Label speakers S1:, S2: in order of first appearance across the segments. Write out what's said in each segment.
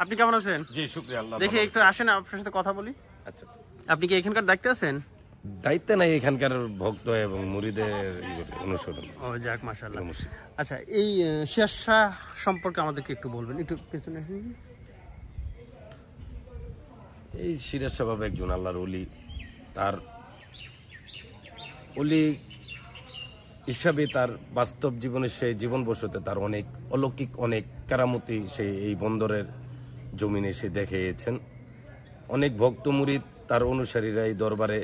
S1: আপনি কেমন আছেন?
S2: জি শুকরিয়া আল্লাহ।
S1: দেখি একটু আসেন আপনার সাথে কথা বলি।
S2: আচ্ছা আচ্ছা।
S1: আপনি কি এখানকার দায়িত্বে আছেন?
S2: দায়িত্বে নাই, এখানকার ভক্ত এবং মুরিদের অনুসরণ।
S1: ও যাক, মাশাআল্লাহ। আচ্ছা, এই শেরশাহ সম্পর্কে আমাদেরকে একটু বলবেন, একটু পেছনে আসুন।
S2: এই সিরাজ সাহেব একজন আল্লাহর ওলি, তার ওলি হিসাবে তার বাস্তব জীবনে সেই জীবন বসতে তার অনেক অলৌকিক অনেক কেরামতি সে এই বন্দরের জমিনে সে দেখিয়েছেন। অনেক ভক্ত মুরিদ তার অনুসারীরা এই দরবারে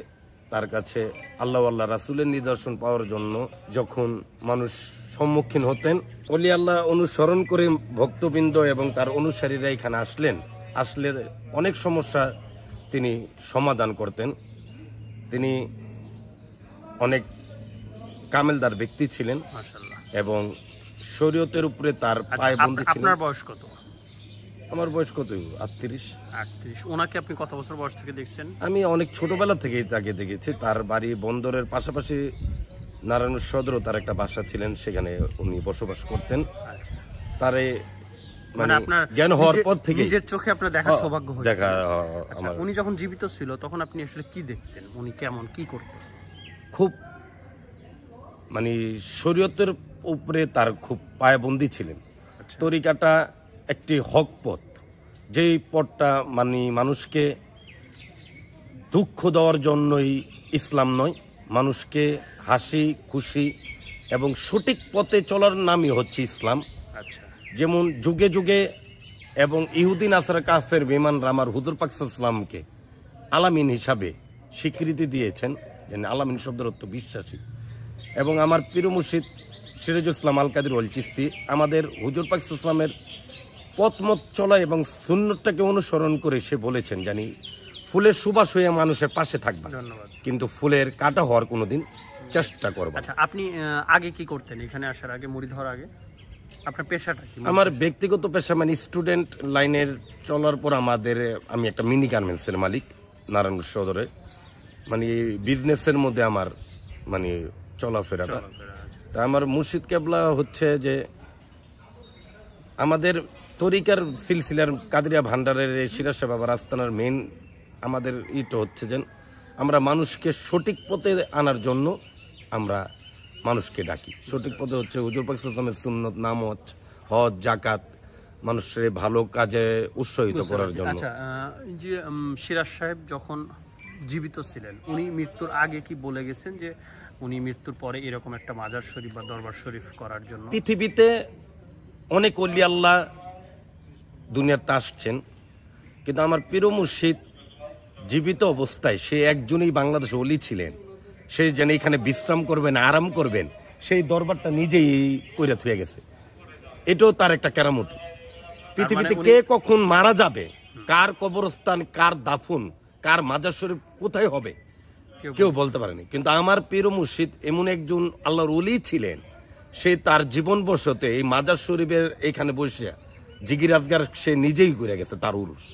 S2: তার কাছে আল্লাহ আল্লাহ রাসূলের নিদর্শন পাওয়ার জন্য যখন মানুষ সম্মুখীন হতেন, ওলি আল্লাহ অনুসরণ করে ভক্তবৃন্দ এবং তার অনুসারীরা এখানে আসলে অনেক সমস্যা তিনি সমাধান করতেন। তিনি অনেক কামেলদার ব্যক্তি ছিলেন
S1: মাশাআল্লাহ,
S2: এবং শরীয়তের উপরে তার পায়বন্দী ছিলেন।
S1: আপনার বয়স কত?
S2: আমার বয়স কত? 38।
S1: ওনাকে আপনি কত বছর বয়স থেকে দেখছেন?
S2: আমি অনেক ছোটবেলা থেকেই তাকে দেখেছি। তার বাড়ি বন্দরের পাশাপাশি নারায়ণ সদরও তার একটা বাসা ছিলেন, সেখানে উনি বসবাস করতেন। তারে মানে আপনার জ্ঞান হওয়ার পর থেকে
S1: নিজের চোখে আপনার দেখার সৌভাগ্য হয়েছে।
S2: দেখা
S1: উনি যখন জীবিত ছিল তখন আপনি আসলে কি দেখতেন? উনি কেমন কি করতেন?
S2: খুব মানে শরীয়তের উপরে তার খুব পায়বন্দী ছিলেন। তরিকাটা একটি হক পথ, যেই পথটা মানে মানুষকে দুঃখ দেওয়ার জন্যই ইসলাম নয়, মানুষকে হাসি খুশি এবং সঠিক পথে চলার নামই হচ্ছে ইসলাম।
S1: আচ্ছা,
S2: যেমন যুগে যুগে এবং ইহুদি নাসারা কাফের বেঈমানরা আমার হুজুর পাক সাল্লাল্লাহু আলাইহি ওয়াসাল্লামকে আলামিন হিসাবে স্বীকৃতি দিয়েছেন, যেন আলামিন শব্দের অর্থ বিশ্বাসী। এবং আমার পীর মুর্শিদ সিরাজুল ইসলাম আল কাদের ওয়াল চিশতি আমাদের হুজুর পাক সাল্লাল্লাহু আলাইহি ওয়াসাল্লামের পথমত চলা এবং সুন্নতটাকে অনুসরণ করে সে বলেছেন, জানি ফুলের সুবাস হয়ে মানুষের পাশে থাকবে,
S1: ধন্যবাদ,
S2: কিন্তু ফুলের কাটা হওয়ার কোনোদিন চেষ্টা করবে।
S1: আচ্ছা, আপনি আগে কি করতেন? এখানে আসার আগে, মুরিদ হওয়ার আগে আপনার পেশাটা কি?
S2: আমার ব্যক্তিগত পেশা মানে স্টুডেন্ট লাইনের চলার পর আমি একটা মিনি গার্মেন্টসের মালিক নারায়ণ সদরে। মানে বিজনেসের মধ্যে আমার মানে চলাফেরাটা। তা আমার মুর্শিদ কেবলা হচ্ছে যে আমাদের তরিকার সিলসিলার কাদরিয়া ভান্ডারের সিরাজ সাহেব বাবার আস্তানার মেইন আমাদের ইটা হচ্ছে যে আমরা মানুষকে সঠিক পথে আনার জন্য আমরা মানুষকে ডাকি। সঠিক পথে হচ্ছে হুজুর পাক সাল্লাল্লাহু আলাইহি ওয়াসাল্লামের সুন্নত, নামাজ, হজ, যাকাত, মানুষের ভালো কাজে উৎসাহিত করার জন্য।
S1: আচ্ছা, যে সিরাজ সাহেব যখন জীবিত ছিলেন, উনি মৃত্যুর আগে কি বলে গেছেন যে উনি মৃত্যুর পরে এরকম একটা মাজার শরীফ বা দরবার শরীফ করার জন্য?
S2: পৃথিবীতে অনেক ওলি আল্লাহ দুনিয়াতে আসছেন, কিন্তু আমার পীর মুর্শিদ জীবিত অবস্থায় সে একজনই বাংলাদেশে ওলি ছিলেন। সে যেন এখানে বিশ্রাম করবেন, আরাম করবেন, সেই দরবারটা নিজেই কইরা থুয়ে গেছে। এটাও তার একটা কেরামতি। পৃথিবীতে কে কখন মারা যাবে, কার কবরস্থান, কার দাফন, কার মাজার শরীফ কোথায় হবে কেউ বলতে পারেনি। কিন্তু আমার পীর মুর্শিদ এমন একজন আল্লাহর ওলি ছিলেন, সে তার জীবন বসতে এই মাজার শরীফের এখানে বসে জিগির আজগার সে নিজেই করে গেছে, তার উরুস।